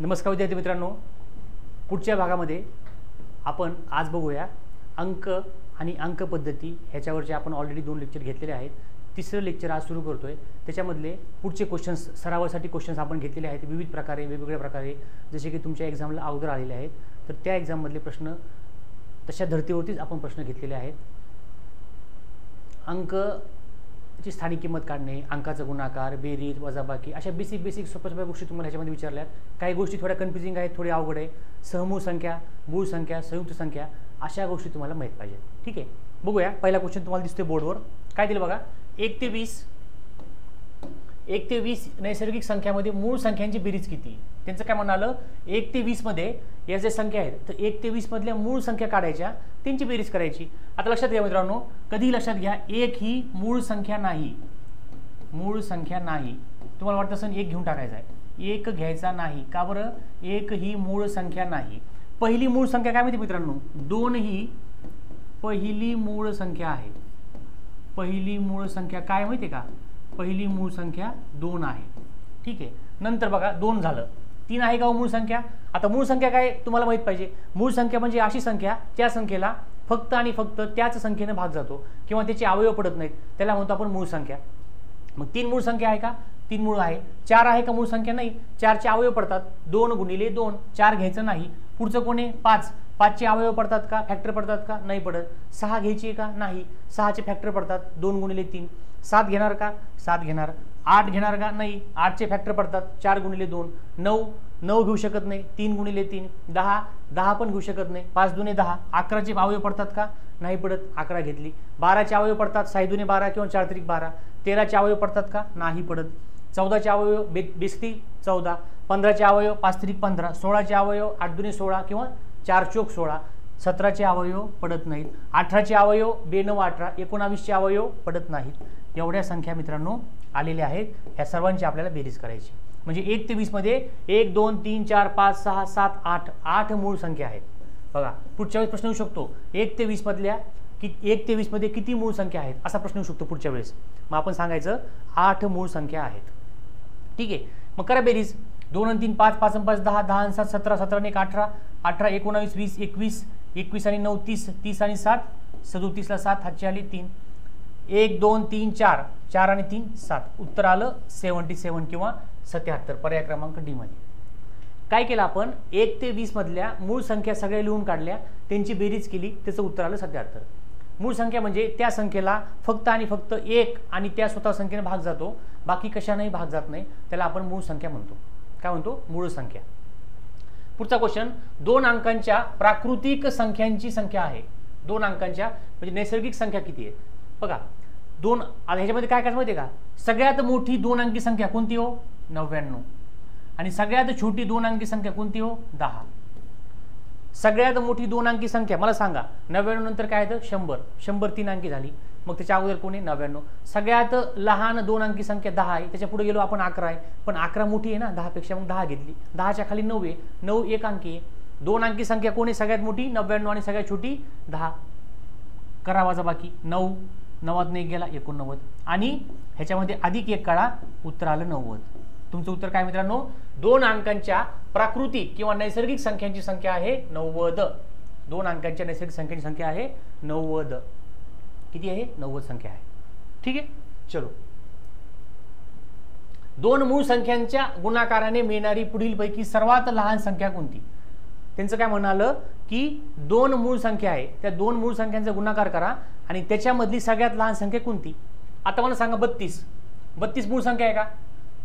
नमस्कार विद्यार्थी मित्रांनो, पुढच्या भागामध्ये आपण आज बघूया अंक आणि अंक पद्धती ह्याच्यावरचे आपण ऑलरेडी 2 लेक्चर घेतलेले आहेत. तिसरं लेक्चर आज सुरू करतोय. त्याच्यामधले पुढचे क्वेश्चन्स सरावासाठी क्वेश्चन्स आपण घेतलेले आहेत विविध प्रकारे वेगवेगळ्या प्रकारे, जसे की तुमच्या एक्झामला अगोदर आलेले आहेत. तर त्या एक्झाममधले प्रश्न तशा धर्तीवरतीच आपण प्रश्न घेतलेले आहेत. अंकची स्थानिक किंमत काढणे, अंकाचा गुणाकार, बेरीज, वजाबाकी अशा बेसिक सोप्या गोष्टी तुम्हाला ह्याच्यामध्ये विचारल्यात. काही गोष्टी थोड्या कन्फ्युजिंग आहेत, थोडी अवघड आहे. सहमूळ संख्या, मूळ संख्या, संयुक्त संख्या अशा गोष्टी तुम्हाला माहीत पाहिजे. ठीक आहे, बघूया. पहिला क्वेश्चन तुम्हाला दिसतोय बोर्डवर. काय दिलं बघा, 1 ते 20 नैसर्गिक संख्यामध्ये मूळ संख्यांची बेरीज किती. त्यांचं काय म्हणालं, 1 ते 20 मध्ये या ज्या संख्या आहेत तर 1 ते 20 मधल्या मूळ संख्या काढायच्या, त्यांची बेरीज करायची. आता लक्षात घ्या मित्रांनो, कधी लक्षात घ्या, 1 ही मूळ संख्या नाही. मूळ संख्या नाही. तुम्हाला वाटतं असं 1 घेऊन टाकायचा आहे, 1 घ्यायचा नाही. का बरं, 1 ही मूळ संख्या नाही. पहिली मूळ संख्या काय माहिती मित्रांनो, 2 ही पहिली मूळ संख्या आहे. पहिली मूळ संख्या काय माहिती का, पहिली मूळ संख्या 2 आहे. ठीक आहे, नंतर बघा 2 झालं, 3 आहे का मूळ संख्या. आता मूळ संख्या काय तुम्हाला माहित पाहिजे. मूळ संख्या म्हणजे अशी संख्या त्या संख्येला फक्त आणि फक्त त्याच संख्येने भाग जातो किंवा त्याचे अवयव पडत नाहीत, त्याला म्हणतो आपण मूळ संख्या. मग 3 मूळ संख्या आहे का, 3 मूळ आहे. 4 आहे का मूळ संख्या, नाही. 4चे अवयव पडतात, 2 गुणिले 2, 4 घ्यायचं नाही. पुढचं कोण आहे, 5. 5चे अवयव पडतात का, फॅक्टर पडतात का, नाही पडत. 6 घ्यायची का, नाही. 6चे फॅक्टर पडतात, 2 गुणिले 3. 7 घेणार का, 7 घेणार. 8 घेणार का, नाही. 8चे फॅक्टर पडतात, 4 गुणिले 2. 9 घेऊ शकत नाही, 3 गुणिले 3. 10 पण घेऊ शकत नाही, 5 दुने 10. 11चे अवयव पडतात का, नाही पडत, 11 घेतली. 12चे अवयव पडतात, 6 दुने 12 किंवा 4 त्रिक 12. 13चे अवयव पडतात का, नाही पडत. 14चे अवयव बेसती 14. 15चे अवयव 5 त्रिक 15. 16चे अवयव 8 दुने 16 किंवा 4 चोक 16. 17चे अवयव पडत नाहीत. 18चे अवयव 2 9 18. 19चे अवयव पडत नाहीत. एवढ्या संख्या मित्रांनो आलेल्या आहेत. ह्या सर्वांची आपल्याला बेरीज करायची. म्हणजे 1 ते 20 मध्ये 1 2 3 4 5 6 7 8 8 मूळ संख्या आहेत. बघा, पुढच्या वेळेस प्रश्न येऊ शकतो, 1 ते 20 मधल्या 1 ते 20 मध्ये किती मूळ संख्या आहेत असा प्रश्न येऊ शकतो पुढच्या वेळेस. मग आपण सांगायचं 8 मूळ संख्या आहेत. ठीक आहे, मग करा बेरीज. 2 आणि 3 5, 5 आणि 5 10, 10 आणि 7 17, 17 आणि 1 18, 18 19 20 21, 21 आणि 9 30, 30 आणि 7 37 ला 7 हातची आली 3. 1 2 3 4, 4 आणि 3 7. उत्तर आलं 77 किंवा 77, पर्याय क्रमांक डी मध्ये. काय केलं आपण, 1 ते 20 मधल्या मूळ संख्या सगळ्या लिहून काढल्या, त्यांची बेरीज केली, त्याचं उत्तर आलं 77. मूळ संख्या म्हणजे त्या संख्येला फक्त आणि फक्त 1 आणि त्या स्वतः संख्येने भाग जातो, बाकी कशानेही भाग जात नाही, त्याला आपण मूळ संख्या म्हणतो. काय म्हणतो, मूळ संख्या. पुढचा क्वेश्चन, 2 अंकांच्या प्राकृतिक संख्यांची संख्या आहे. 2 अंकांच्या म्हणजे नैसर्गिक संख्या किती आहे बघा. 2 आता ह्याच्यामध्ये काय काय माहिती आहे का, सगळ्यात मोठी 2 अंकी संख्या कोणती हो, 99. आणि सगळ्यात छोटी 2 अंकी संख्या कोणती हो, 10. सगळ्यात मोठी 2 अंकी संख्या मला सांगा, 99 नंतर काय येतं, 100. 100 3 अंकी झाली, मग त्याच्या अगोदर कोण आहे, 99. सगळ्यात लहान 2 अंकी संख्या 10 आहे. त्याच्या पुढे गेलो आपण 11 आहे, पण 11 मोठी आहे ना 10 पेक्षा, मग 10 घेतली. 10च्या खाली 9 आहे, 9 1 अंकी आहे. 2 अंकी संख्या कोण आहे, सगळ्यात मोठी 99 आणि सगळ्यात छोटी 10. करा वजाबाकी. 9 9त 1 गेला 89 आणि ह्याच्यामध्ये अधिक 1 काढा, उत्तर आलं 90. तुमचं उत्तर काय मित्रांनो, 2 अंकांच्या प्राकृतिक किंवा नैसर्गिक संख्यांची संख्या आहे 90. 2 अंकांच्या नैसर्गिक संख्यांची संख्या आहे 90. किती आहे, 90 संख्या आहे. ठीक आहे, चलो. 2 मूळ संख्यांच्या गुणाकाराने मिळणारी पुढीलपैकी सर्वात लहान संख्या कोणती. त्यांचं काय म्हणालं की 2 मूळ संख्या आहे, त्या 2 मूळ संख्यांचा गुणाकार करा आणि त्याच्यामधली सगळ्यात लहान संख्या कोणती. आता मला सांगा 32. 32 मूळ संख्या आहे का.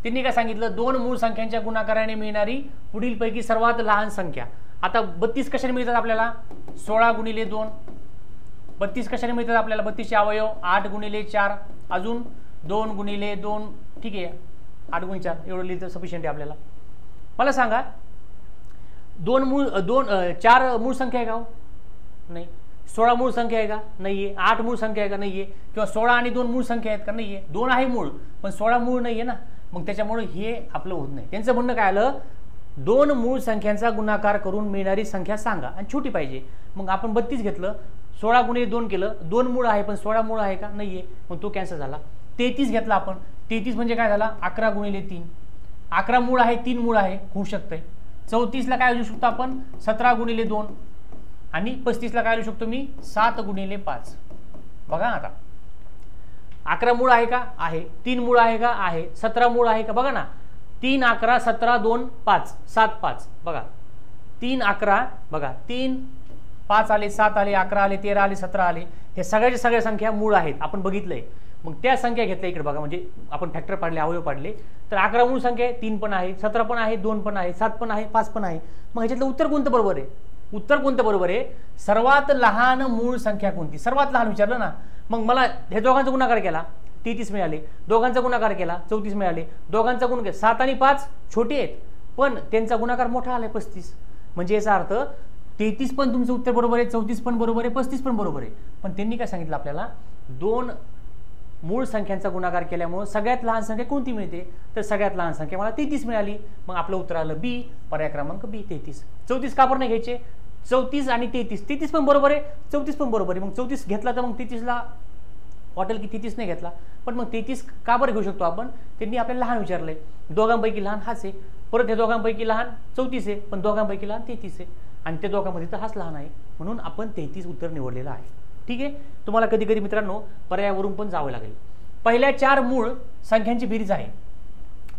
त्यांनी काय सांगितलं, 2 मूळ संख्यांच्या गुणाकाराने मिळणारी पुढीलपैकी सर्वात लहान संख्या. आता 32 कशाने मिळतात आपल्याला, 16 गुणिले 2. 32 कशाने मिळतात आपल्याला, 32चे अवयव 8 गुणिले 4, अजून 2 गुणिले 2. ठीक आहे, 8 गुणिले 4 एवढं लिहिलं सफिशियंट आहे आपल्याला. मला सांगा 4 मूळ संख्या आहे का, नाही. 16 मूळ संख्या आहे का, नाहीये. 8 मूळ संख्या आहे का, नाहीये. किंवा 16 आणि 2 मूळ संख्या आहेत का, नाहीये. 2 आहे मूळ, पण 16 मूळ नाहीये ना, मग त्याच्यामुळे हे आपलं होत नाही. त्यांचं म्हणणं काय आलं, 2 मूळ संख्यांचा गुणाकार करून मिळणारी संख्या सांगा आणि छोटी पाहिजे. मग आपण 32 घेतलं, 16 गुणिले 2 केलं, 2 मूळ आहे पण 16 मूळ आहे का, नाहीये, मग तो कॅन्सल झाला. 33 घेतला आपण, 33 म्हणजे काय झाला, 11 गुणिले 3. 11 मूळ आहे, 3 मूळ आहे, होऊ शकतंय. 34ला काय लिहू शकतो आपण 17 गुणिले 2 आणि 35ला काय लिहू शकतो मी 7 गुणिले 5. बघा आता 11 मूळ आहे का आहे, 3 मूळ आहे का आहे, 17 मूळ आहे का बघा ना, 3 11 17 2 5 7 5 बघा 3 11 बघा 3 5 आले 7 आले 11 आले 13 आले 17 आले, हे सगळ्याच्या सगळ्या संख्या मूळ आहेत आपण बघितलंय. मग त्या संख्या घेतल्या इकडे बघा, म्हणजे आपण फॅक्टर पाडले अवयव पाडले तर 11 मूळ संख्या आहे, 3 पण आहे 17 पण आहे 2 पण आहे 7 पण आहे 5 पण आहे. मग ह्याच्यातलं उत्तर कोणतं बरोबर आहे, उत्तर कोणतं बरोबर आहे, सर्वात लहान मूळ संख्या कोणती, सर्वात लहान विचारलं ना. मग मला हे दोघांचा गुणाकार केला 33 मिळाले, दोघांचा गुणाकार केला 34 मिळाले, दोघांचा गुण 7 आणि 5 छोटे आहेत पण त्यांचा गुणाकार मोठा आलाय 35. म्हणजे याचा अर्थ 33 पण तुमचं उत्तर बरोबर आहे, 34 पण बरोबर आहे, 35 पण बरोबर आहे. पण त्यांनी काय सांगितलं आपल्याला, दोन मूळ संख्यांचा गुणाकार केल्यामुळे सगळ्यात लहान संख्या कोणती मिळते, तर सगळ्यात लहान संख्या मला 33 मिळाली. मग आपलं उत्तर आलं बी, पर्याय क्रमांक बी 33. 34 का बरं नाही घ्यायचे, 34 आणि 33 पण बरोबर आहे, 34 पण बरोबर आहे. मग 34 घेतला तर मग 33ला वाटेल की 33 नाही घेतला, पण मग 33 का बरं घेऊ शकतो आपण, त्यांनी आपल्याला लहान विचारलंय, दोघांपैकी लहान हाच आहे, परत हे दोघांपैकी लहान 34 आहे पण दोघांपैकी लहान 33 आहे आणि त्या दोघांमध्ये तर हाच लहान आहे, म्हणून आपण 33 उत्तर निवडलेलं आहे. ठीक आहे. तुम्हाला कधी कधी मित्रांनो पर्यायावरून पण जावं लागेल. पहिल्या 4 मूळ संख्यांची बेरीज आहे,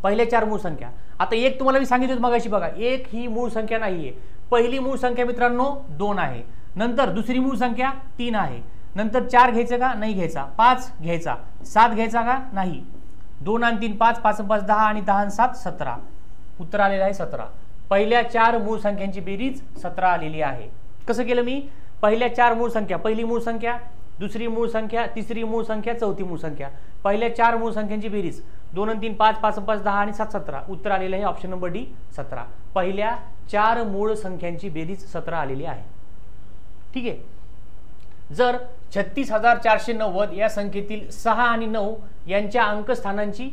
पहिल्या 4 मूळ संख्या. आता एक तुम्हाला मी सांगितलं मगाशी बघा, एक ही मूळ संख्या नाहीये. पहिली मूळ संख्या मित्रांनो 2 आहे, नंतर दुसरी मूळ संख्या 3 आहे, नंतर 4 घ्यायचं का नाही घ्यायचा, 5 घ्यायचा, 7 घ्यायचा का नाही, 2 आणि 3 5, 5 आणि 5 10 आणि 10 आणि 7 17. उत्तर आलेलं आहे 17. पहिल्या 4 मूळ संख्यांची बेरीज 17 आलेली आहे. कसं केलं मी, पहिल्या 4 मूळ संख्या, पहिली मूळ संख्या, दुसरी मूळ संख्या, तिसरी मूळ संख्या, चौथी मूळ संख्या, पहिल्या 4 मूळ संख्यांची बेरीज 2 आणि 3 5, 5 आणि 5 10 आणि 7 17. उत्तर आलेलं आहे ऑप्शन नंबर डी 17. पहिल्या 4 मूळ संख्यांची बेरीज 17 आलेली आहे. ठीक आहे. जर 36,490 या संख्येतील 6 आणि 9 यांच्या अंकस्थानांची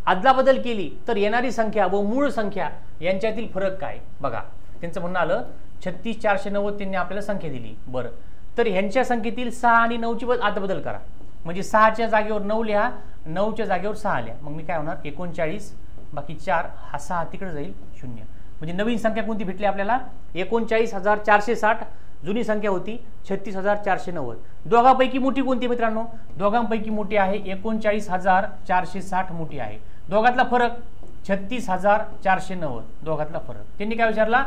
अदलाबदल केली तर येणारी संख्या व मूळ संख्या यांच्यातील फरक काय. बघा त्यांचं म्हणणं आलं 36,490 त्यांनी आपल्याला संख्या दिली, बरं तर ह्यांच्या संख्येतील 6 आणि 9ची अदलाबदल करा. म्हणजे 6च्या जागेवर 9 लिहा, 9च्या जागेवर 6 लिहा. मग मी काय होणार 39 बाकी 4 हा 6 तिकडे जाईल 0. म्हणजे नवीन संख्या कोणती भेटली आपल्याला 39,460. जुनी संख्या होती 36,490. दोघांपैकी मोठी कोणती मित्रांनो, दोघांपैकी मोठी आहे 39,460 मोठी आहे. दोघातला फरक 36,490. दोघातला फरक त्यांनी काय विचारला,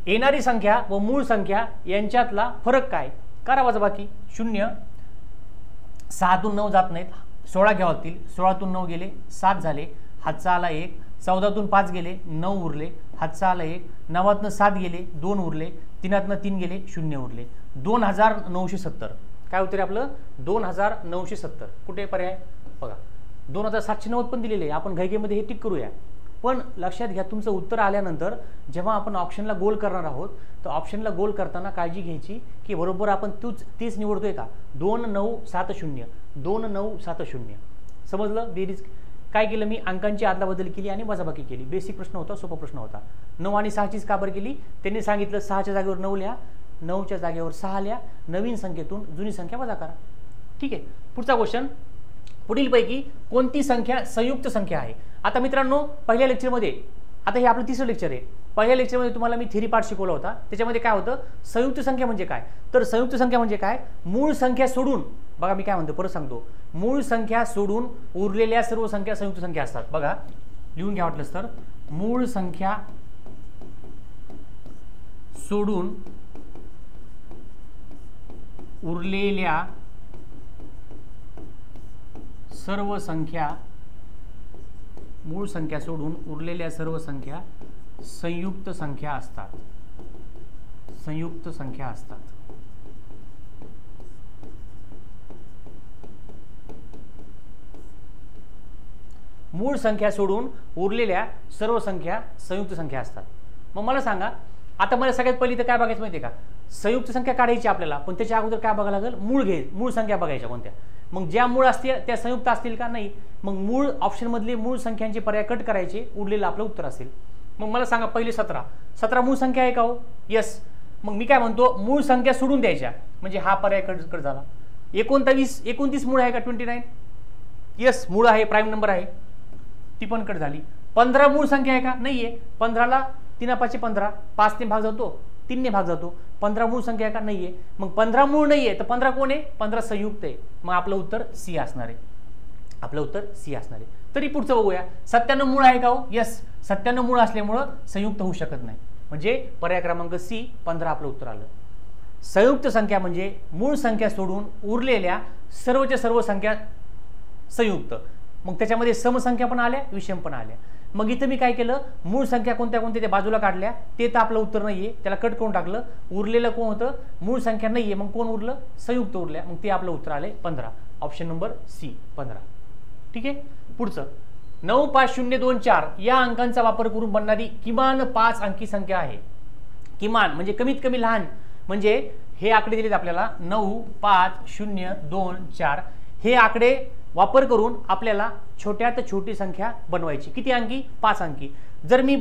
येणारी संख्या व मूळ संख्या यांच्यातला फरक काय. करा वजाबाकी 0. 6तून 9 जात नाहीत, 16 घ्यावं लागतील, 16तून 9 गेले 7 झाले, हातचा आला 1. 14तून 5 गेले 9 उरले, हातचा आला 1. 9तनं 7 गेले 2 उरले, 3तनं 3 गेले 0 उरले. 2,970. काय उत्तर आहे आपलं 2,970. कुठे पर्याय बघा 2,790 पण दिलेले आहे. आपण घाईघाईमध्ये हे टिक करूया, पण लक्षात घ्या तुमचं उत्तर आल्यानंतर जेव्हा आपण ऑप्शनला गोल करणार आहोत तर ऑप्शनला गोल करताना काळजी घ्यायची की बरोबर आपण तीच निवडतोय का. 2,970 2,970. समजलं. बेरीज काय केलं मी, अंकांची अदलाबदल केली आणि वजाबाकी केली. बेसिक प्रश्न होता, सोपा प्रश्न होता. 9 आणि 6चीच का बरं केली, त्यांनी सांगितलं 6च्या जागेवर 9 लिहा, 9च्या जागेवर 6 लिहा, नवीन संख्येतून जुनी संख्या वजा करा. ठीक आहे. पुढचा क्वेश्चन, पुढीलपैकी कोणती संख्या संयुक्त संख्या आहे. आता मित्रांनो पहिल्या लेक्चरमध्ये, आता हे आपलं तिसरं लेक्चर आहे, पहिल्या लेक्चरमध्ये तुम्हाला मी थेरी पार्ट शिकवला होता. त्याच्यामध्ये काय होतं, संयुक्त संख्या म्हणजे काय, तर संयुक्त संख्या म्हणजे काय, मूळ संख्या सोडून, बघा मी काय म्हणतो परत सांगतो, मूळ संख्या सोडून उरलेल्या सर्व संख्या संयुक्त संख्या असतात. बघा लिहून घ्या वाटलंच तर, मूळ संख्या सोडून उरलेल्या सर्व संख्या, मूळ संख्या सोडून उरलेल्या सर्व संख्या संयुक्त संख्या असतात. संयुक्त संख्या असतात. मूळ संख्या सोडून उरलेल्या सर्व संख्या संयुक्त संख्या असतात. मग मला सांगा, आता मला सगळ्यात पहिली तर काय बघायचं माहिती आहे का, संयुक्त संख्या काढायची आपल्याला, पण त्याच्या अगोदर काय बघायला लागेल, मूळ संख्या बघायच्या कोणत्या. मग ज्या मूळ असतील त्या संयुक्त असतील का, नाही. मग मूळ ऑप्शन मधले मूळ संख्यांचे पर्याय कट करायचे, उरलेलं आपलं उत्तर असेल. मग मला सांगा पहिले 17 मूळ संख्या आहे का हो, यस. मग मी काय म्हणतो, मूळ संख्या सोडून द्यायच्या, म्हणजे हा पर्याय कट झाला. 29 मूळ आहे का 29, यस मूळ आहे, प्राईम नंबर आहे, ती पण कट झाली. 15 मूळ संख्या आहे का, नाहीये. 15ला 3 5 15, 5 ने भाग जातो, 3 ने भाग जातो, 15 मूळ संख्या आहे का नाहीये, मग 15 मूळ नाहीये तर 15 कोण आहे, 15 संयुक्त आहे, मग आपलं उत्तर सी असणार आहे, आपलं उत्तर सी असणार आहे. तरी पुढचं बघूया, 97 मूळ आहे का हो, यस 97 मूळ असल्यामुळं संयुक्त होऊ शकत नाही, म्हणजे पर्याय क्रमांक सी 15 आपलं उत्तर आलं. संयुक्त संख्या म्हणजे मूळ संख्या सोडून उरलेल्या सर्वच्या सर्व संख्या संयुक्त, मग त्याच्यामध्ये समसंख्या पण आल्या, विषम पण आल्या. मग इथं मी काय केलं, मूळ संख्या कोणत्या कोणत्या त्या बाजूला काढल्या, ते तर आपलं उत्तर नाहीये, त्याला कट करून टाकलं. उरलेलं कोण होतं, मूळ संख्या नाहीये, मग कोण उरलं, संयुक्त उरल्या, मग ते आपलं उत्तर आले 15. Option number C 15. ठीक आहे. पुढचं 95024 या अंकांचा वापर करून बनणारी किमान 5 अंकी संख्या आहे. किमान म्हणजे कमीत कमी लहान, म्हणजे हे आकडे दिलेत आपल्याला 95024 हे आकडे वापर करून आपल्याला छोट्यात छोटी संख्या बनवायची. किती अंकी, 5 अंकी. जर मी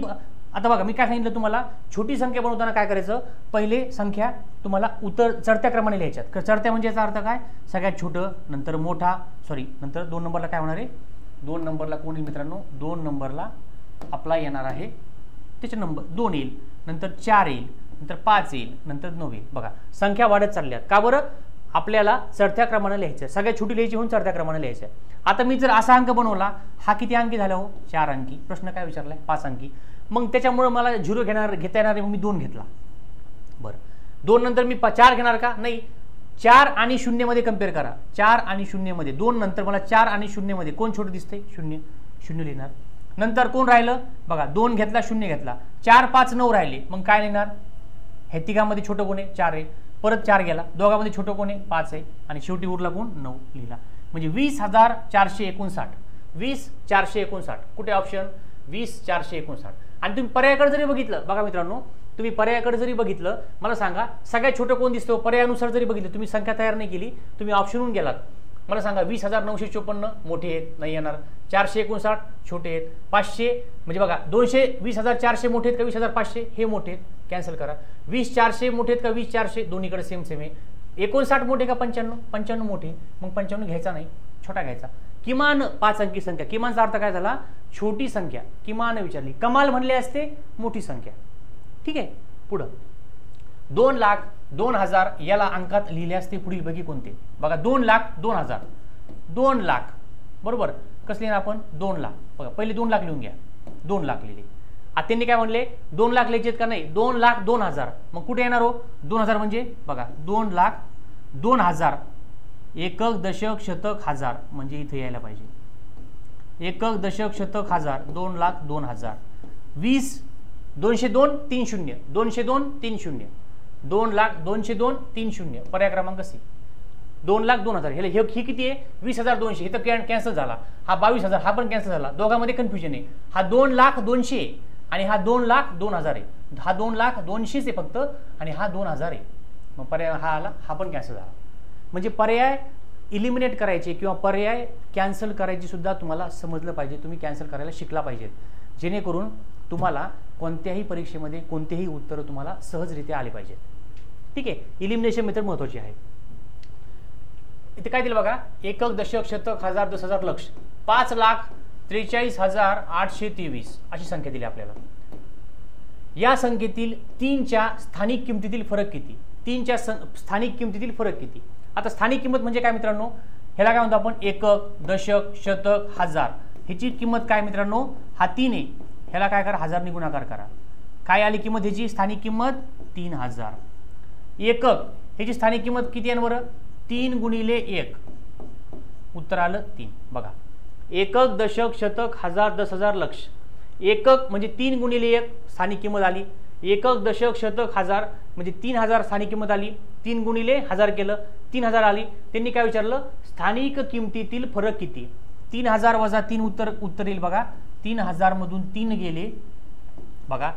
आता बघा मी काय सांगितलं तुम्हाला, छोटी संख्या बनवताना काय करायचं, पहिले संख्या तुम्हाला चढत्या क्रमाने लिहायच्यात. चढत्या म्हणजे याचा अर्थ काय, सगळ्यात छोटं, नंतर मोठा, नंतर 2 नंबरला काय होणार आहे, 2 नंबरला कोण येईल मित्रांनो, 2 नंबरला आपला येणार आहे त्याचे नंबर 2 येईल, नंतर 4 येईल, नंतर 5 येईल, नंतर 9 येईल. बघा संख्या वाढत चालल्यात. का बरं, आपल्याला चढत्या क्रमाने लिहायचं, सगळ्यात छोटी लिहायची म्हणून चढत्या क्रमाने लिहायचं. आता मी जर असा अंक बनवला, हा किती अंकी झाला हो, 4 अंकी. प्रश्न काय विचारलाय, 5 अंकी. मग त्याच्यामुळे मला 0 घेता येणार आहे, मग मी 2 घेतला. बरं 2 नंतर मी 4 घेणार का, नाही. 4 आणि 0 मध्ये कम्पेअर करा, 4 आणि 0 मध्ये 2 नंतर मला 4 आणि 0 मध्ये कोण छोटं दिसतंय, 0 0 लिहिणार. नंतर कोण राहिलं बघा, 2 घेतला 0 घेतला, 4 5 9 राहिले, मग काय लिहिणार, हे तिघामध्ये छोटं कोण आहे, 4 आहे, परत 4 गेला, दोघांमध्ये छोटं कोण आहे, 5 आहे, आणि शेवटी उरला कोण, 9 लिहिला. म्हणजे 20,459, 20,459 कुठे ऑप्शन, 20,459. आणि तुम्ही पर्यायाकडे जरी बघितलं, बघा मित्रांनो तुम्ही पर्यायाकडे जरी बघितलं, मला सांगा सगळ्यात छोटं कोण दिसतो, पर्यायानुसार जरी बघितलं, तुम्ही संख्या तयार नाही केली, तुम्ही ऑप्शनहून गेलात, मला सांगा 20,954 मोठे आहेत, नाही येणार. 459 छोटे आहेत. 500 म्हणजे बघा 200, 20,400 मोठे आहेत का 20,500 हे मोठे आहेत, कॅन्सल करा. 20,400 मोठे आहेत का 20,400, दोन्हीकडे सेम सेम आहे. 59 मोठे का 95, 95 मोठे, मग 95 घ्यायचा नाही, छोटा घ्यायचा. किमान 5 अंकी संख्या, किमानचा अर्थ काय झाला, छोटी संख्या, किमान विचारली. कमाल म्हणले असते मोठी संख्या. ठीक आहे. पुढं 2,02,000 याला अंकात लिहिले असते पुढील पैकी कोणते, बघा 2,02,000, 2 लाख बरोबर, कसं लिहिणार आपण, 2 लाख. बघा पहिले 2 लाख लिहून घ्या, 2 लाख लिहिले. आता त्यांनी काय म्हणले, 2 लाख लिहायचे का नाही, 2,02,000, मग कुठे येणार हो, 2,000 म्हणजे बघा 2,02,000, एकक दशक शतक हजार, म्हणजे इथे यायला पाहिजे एकक दशक शतक हजार, 2,02,000. 20 202 30, 202 30, 2,02,000 30, पर्याय क्रमांक सी. 2,02,000 हे किती आहे, 20,200, हे तर कॅन्सल झाला. हा 22,000 हा पण कॅन्सल झाला, दोघांमध्ये कन्फ्युजन आहे. हा 2,02,000 आणि हा 2,02,000 आहे, हा 2,02,000 आहे फक्त, आणि हा 2,000 आहे, मग पर्याय हा आला, हा पण कॅन्सल झाला. म्हणजे पर्याय इलिमिनेट करायचे किंवा पर्याय कॅन्सल करायची सुद्धा तुम्हाला समजलं पाहिजे, तुम्ही कॅन्सल करायला शिकला पाहिजेत, जेणेकरून तुम्हाला कोणत्याही परीक्षेमध्ये कोणतेही उत्तर तुम्हाला सहजरित्या आले पाहिजेत. ठीक आहे. इलिमिनेशन मेथड महत्त्वाची आहे. इथे काय दिलं बघा, एकक दशक शतक हजार 10,000 लक्ष, 5,43,823 अशी संख्या दिली आपल्याला. या संख्येतील 3च्या स्थानिक किमतीतील फरक किती, 3च्या स्थानिक किमतीतील फरक किती. आता स्थानिक किंमत म्हणजे काय मित्रांनो, ह्याला काय म्हणतो आपण, एकक दशक शतक हजार, ह्याची किंमत काय मित्रांनो, हा 3 आहे, ह्याला काय करा, 1000 ने गुणाकार करा, काय आली किंमत ह्याची, स्थानिक किंमत 3,000. एकक ह्याची स्थानिक किंमत किती आहे बरं, 3 गुणिले 1, उत्तर आलं 3. बघा एकक दशक शतक हजार 10,000 लक्ष, एकक म्हणजे 3 गुणिले 1 स्थानिक किंमत आली, एकक दशक शतक हजार म्हणजे 3,000 स्थानिक किंमत आली, 3 गुणिले 1000 केलं 3,000 आली. त्यांनी काय विचारलं, स्थानिक किमतीतील फरक किती. 3,000 वजा 3 उत्तर येईल बघा, 3,000 मधून 3 गेले बघा,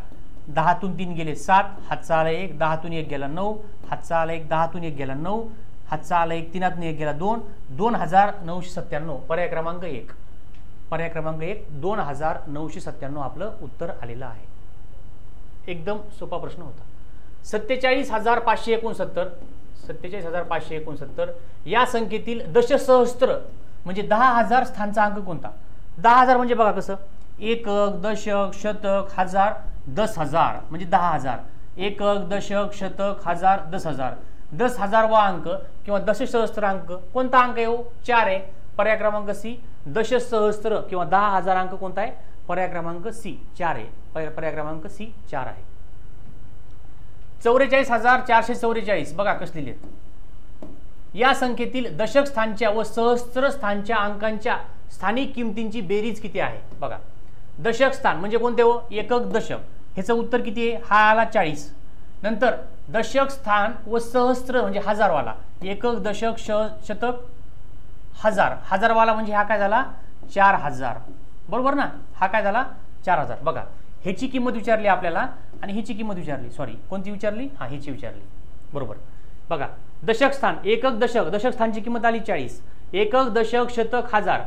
10तून 3 गेले 7, हातचा आला 1, 10तून 1 गेला 9, हातचा आला 1, 10तून 1 गेला 9, हातचा आला 1, 3तून 1 गेला 2, 2,997. पर्याय क्रमांक 1, पर्याय क्रमांक 1, 2,997 आपलं उत्तर आलेलं आहे. एकदम सोपा प्रश्न होता. 47,569, 47,569 या संख्येतील दशसहस्त्र म्हणजे 10,000 स्थानचा अंक कोणता. 10,000 म्हणजे बघा कसं, एकक दशक शतक हजार 10,000 म्हणजे 10,000, एकक, दशक, शतक, हजार, 10,000. 10,000वा अंक किंवा दशसहस्त्र अंक कोणता अंक आहे? 4 आहे, पर्याय क्रमांक सी. दशसहस्त्र किंवा 10,000 अंक कोणता आहे? पर्याय क्रमांक सी 4 आहे, पर्याय क्रमांक सी 4 आहे. 44,444 बघा कसं लिहिलेत. या संख्येतील दशक स्थानच्या व सहस्त्र स्थानच्या अंकांच्या स्थानिक किमतींची बेरीज किती आहे? बघा, दशक स्थान म्हणजे कोणते हो? एकक, दशक. ह्याचं उत्तर किती आहे? हा आला 40. नंतर दशक स्थान व सहस्त्र म्हणजे हजारवाला, एकक, दशक, शतक, हजार. हजारवाला म्हणजे हा काय झाला? 4,000. बरोबर ना? हा काय झाला? 4,000. बघा, ह्याची किंमत विचारली आपल्याला आणि ह्याची किंमत विचारली. सॉरी, कोणती विचारली? हा, ह्याची विचारली. बरोबर. बघा, दशक स्थान, एकक, दशक. दशक स्थानची किंमत आली 40. एकक, दशक, शतक, हजार.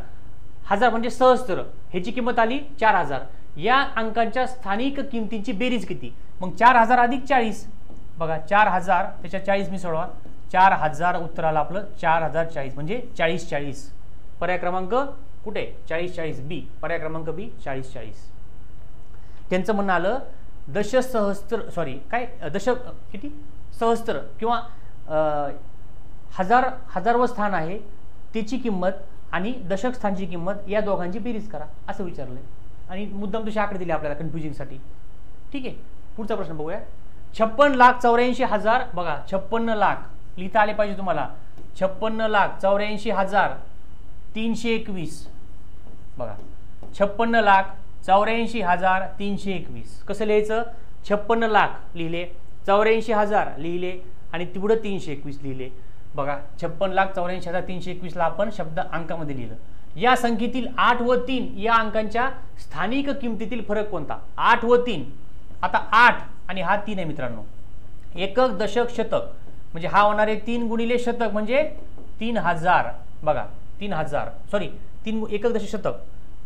हजार म्हणजे सहस्त्र, ह्याची किंमत आली 4,000. या अंकांच्या स्थानिक किमतींची बेरीज किती? मग 4,000 अधिक 40. बघा, 4,000 त्याच्या 40 मी सोडवा. 4,000 उत्तर आलं आपलं 4,040 म्हणजे 40. पर्याय क्रमांक कुठे? 40 बी. पर्याय क्रमांक बी 40. त्यांचं म्हणणं आलं दशसहस्त्र, सॉरी काय, दशक किती? सहस्त्र किंवा हजारवं स्थान आहे त्याची किंमत आणि दशक स्थानची किंमत या दोघांची बेरीज करा असं विचारलंय आणि मुद्दाम तशी आकडे दिले आपल्याला कन्फ्युजिंगसाठी. ठीक आहे, पुढचा प्रश्न बघूया. 56,84,000. बघा, 56 लाख लिहिता आले पाहिजे तुम्हाला. 56,84,321. बघा, 56,84,321 कसं लिहायचं? 56 लाख लिहिले, 84,000 लिहिले आणि पुढे 321 लिहिले. बघा, 56,84,321 ला आपण शब्द अंकामध्ये लिहिलं. या संख्येतील 8 व 3 या अंकांच्या स्थानिक किमतीतील फरक कोणता? 8 व 3. आता 8 आणि हा 3 आहे मित्रांनो. एकक, दशक, शतक म्हणजे हा होणार आहे 3 गुणिले शतक म्हणजे 3,000. बघा, 3,000, सॉरी 3 एकक, दशक, शतक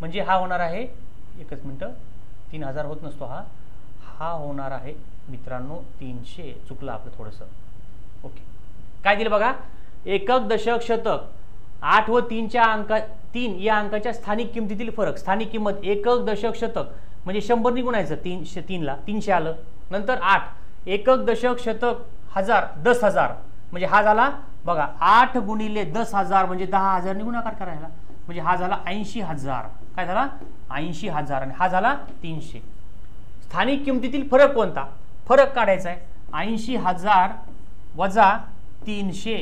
म्हणजे हा होणार आहे, एकच मिनिट, 3,000 होत नसतो हा होणार आहे मित्रांनो 300. चुकलं आपलं थोडंसं. ओके, काय दिलं बघा? एकक, दशक, शतक. 8 व 3 या अंकाच्या स्थानिक किमतीतील फरक. स्थानिक किंमत एकक, दशक, शतक म्हणजे 100 ने गुणायचं 3ला 300 आलं. नंतर 8 एकक, दशक, शतक, हजार, 10,000 म्हणजे हा झाला बघा 8 गुणिले 10,000 म्हणजे 10,000 ने गुणाकार करायला म्हणजे हा झाला 80,000. काय झाला? 80,000 आणि हा झाला 300. स्थानिक किमतीतील फरक कोणता? फरक काढायचा आहे. 80,000 वजा 300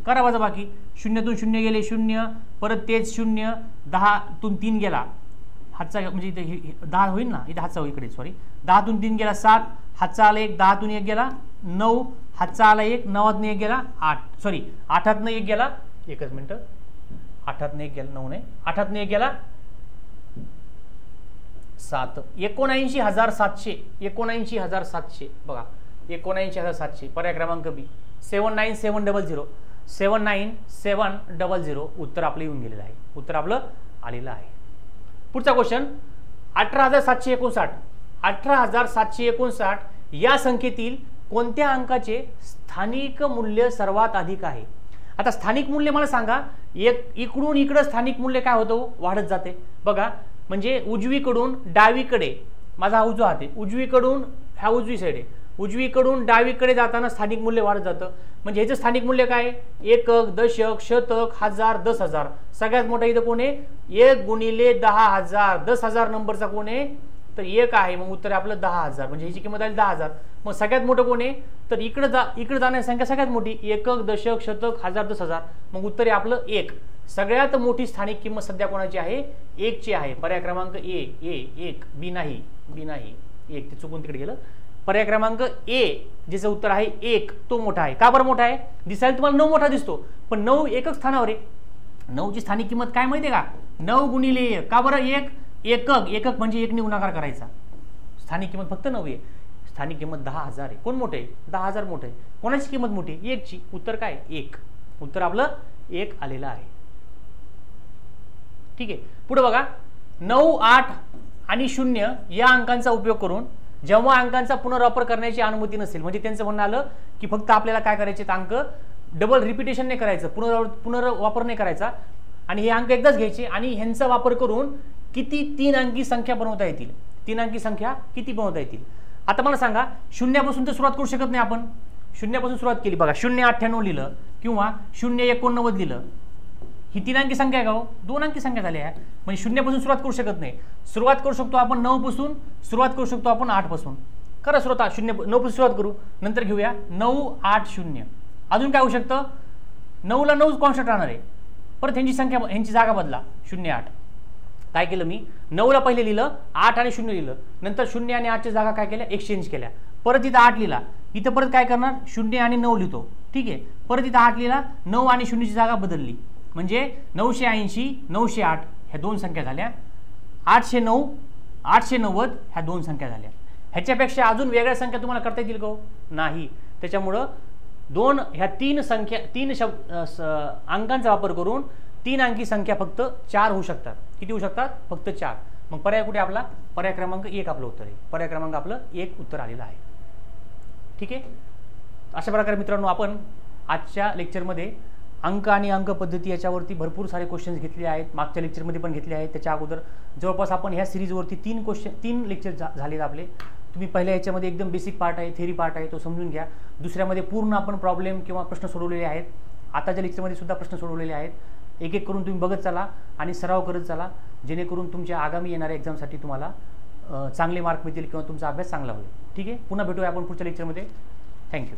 करा वजा बाकी. 0तून 0 गेले 0, परत तेच 0, 10तून 3 गेला हातचा म्हणजे इथे 10 होईल ना, इथे हातचा इकडे सॉरी 10तून 3 गेला 7, हातचा आला 1, 10तून 1 गेला 9, हातचा आला 1, 9तून 1 गेला 8, सॉरी 8तून 1 गेला, एकच मिनिट, 8तून 1 गेला 9 नाही, 8तून 1 गेला 7, 79,700 बघा 79,700 पर्याय क्रमांक बी. 79,700 उत्तर आपलं येऊन गेलेलं आहे, उत्तर आपलं आलेलं आहे. पुढचा क्वेश्चन 18,759 या संख्येतील कोणत्या अंकाचे स्थानिक मूल्य सर्वात अधिक आहे? आता स्थानिक मूल्य मला सांगा, इकडून इकडे स्थानिक मूल्य काय होतं? वाढत जाते बघा. म्हणजे उजवीकडून डावीकडे, माझा हा उजवा हात आहे, उजवीकडून ह्या उजवी साईड आहे, उजवीकडून डावीकडे जाताना स्थानिक मूल्य वाढत जातं. म्हणजे ह्याचं स्थानिक मूल्य काय? एकक, दशक, शतक, हजार, 10,000. सगळ्यात मोठा इथं कोण आहे? 1 गुणिले 10,000. 10,000 नंबरचा कोण आहे? तर 1 आहे. मग उत्तर आपलं 10,000 म्हणजे ह्याची किंमत आली 10,000. मग सगळ्यात मोठं कोण आहे? तर इकडे जाण्याची संख्या सगळ्यात मोठी, एकक, दशक, शतक, हजार, 10,000. मग उत्तर आहे आपलं 1. सगळ्यात मोठी स्थानिक किंमत सध्या कोणाची आहे? 1 ची आहे. पर्याय क्रमांक ए 1. बी नाही 1, ते चुकून तिकडे गेलं. पर्याय क्रमांक ए ज्याचं उत्तर आहे 1 तो मोठा आहे. का बरं मोठा आहे? दिसायला तुम्हाला 9 मोठा दिसतो, पण 9 एकक स्थानावर आहे. 9 ची स्थानिक किंमत काय माहिती आहे का? 9 गुणिले 1. का बरं 1? एकक म्हणजे 1 ने गुणाकार करायचा. स्थानिक किंमत फक्त 9 आहे. स्थानिक किंमत 10,000 आहे. कोण मोठे आहे? 10,000 मोठे आहे. कोणाची किंमत मोठी? 1 ची. उत्तर काय? 1. उत्तर आपलं 1 आलेलं आहे. ठीक आहे, पुढे बघा. 9, 8 आणि 0 या अंकांचा उपयोग करून जेव्हा अंकांचा पुनर्वापर करण्याची अनुमती नसेल, म्हणजे त्यांचं म्हणणं आलं की फक्त आपल्याला काय करायचे, अंक डबल रिपिटेशन नाही करायचं, पुनर्वापर नाही करायचा आणि हे अंक एकदाच घ्यायचे आणि ह्यांचा वापर करून किती 3 अंकी संख्या बनवता येतील तीन अंकी संख्या किती बनवता येतील. आता मला सांगा, शून्यापासून तर सुरुवात करू शकत नाही आपण. शून्यापासून सुरुवात केली बघा, 098 लिहिलं किंवा 089 लिहिलं, ही तीन अंकी संख्या आहे का हो, दोन अंकी संख्या झाल्या आहे. म्हणजे शून्यापासून सुरुवात करू शकत नाही. सुरुवात करू शकतो आपण 9 पासून, सुरुवात करू शकतो आपण 8 पासून. करा सुरुवात 9 पासून सुरुवात करू, नंतर घेऊया 9 8 0. अजून काय होऊ शकतं, 9ला 9 कॉन्स्टंट राहणार आहे. परत ह्यांची जागा बदला, 0 8. काय केलं मी, 9ला पहिले लिहिलं, 8 आणि 0 लिहिलं, नंतर 0 आणि 8च्या जागा काय केल्या, एक्सचेंज केल्या. परत इथं 8 लिहिला, इथं परत काय करणार, 0 आणि 9 लिहितो. ठीक आहे, परत इथं 8 लिहिला, 9 आणि 0ची जागा बदलली. म्हणजे 980 908 ह्या दोन संख्या झाल्या, 809 890 ह्या दोन संख्या झाल्या. ह्याच्यापेक्षा अजून वेगळ्या संख्या तुम्हाला करता येतील का, नाही. त्याच्यामुळं ह्या तीन अंकांचा वापर करून तीन अंकी संख्या फक्त 4 होऊ शकतात. किती होऊ शकतात, फक्त 4. मग पर्याय कुठे आपला, पर्याय क्रमांक 1 आपलं उत्तर आहे. पर्याय क्रमांक आपलं 1 उत्तर आलेलं आहे. ठीक आहे. अशा प्रकारे मित्रांनो आपण आजच्या लेक्चरमध्ये अंक आणि अंक पद्धती याच्यावरती भरपूर सारे क्वेश्चन्स घेतले आहेत. मागच्या लेक्चरमध्ये पण घेतले आहेत. त्याच्या अगोदर जवळपास आपण ह्या सिरीजवरती 3 लेक्चर झालेत आपले. तुम्ही पहिल्या याच्यामध्ये एकदम बेसिक पार्ट आहे, थेरी पार्ट आहे, तो समजून घ्या. दुसऱ्यामध्ये पूर्ण आपण प्रॉब्लेम किंवा प्रश्न सोडवलेले आहेत. आताच्या लेक्चरमध्ये सुद्धा प्रश्न सोडवलेले आहेत. एक एक करून तुम्ही बघत चला आणि सराव करत चला, जेणेकरून तुमच्या आगामी येणाऱ्या एक्झामसाठी तुम्हाला चांगले मार्क मिळतील किंवा तुमचा अभ्यास चांगला होईल. ठीक आहे. पुन्हा भेटूया आपण पुढच्या लेक्चरमध्ये. थँक्यू.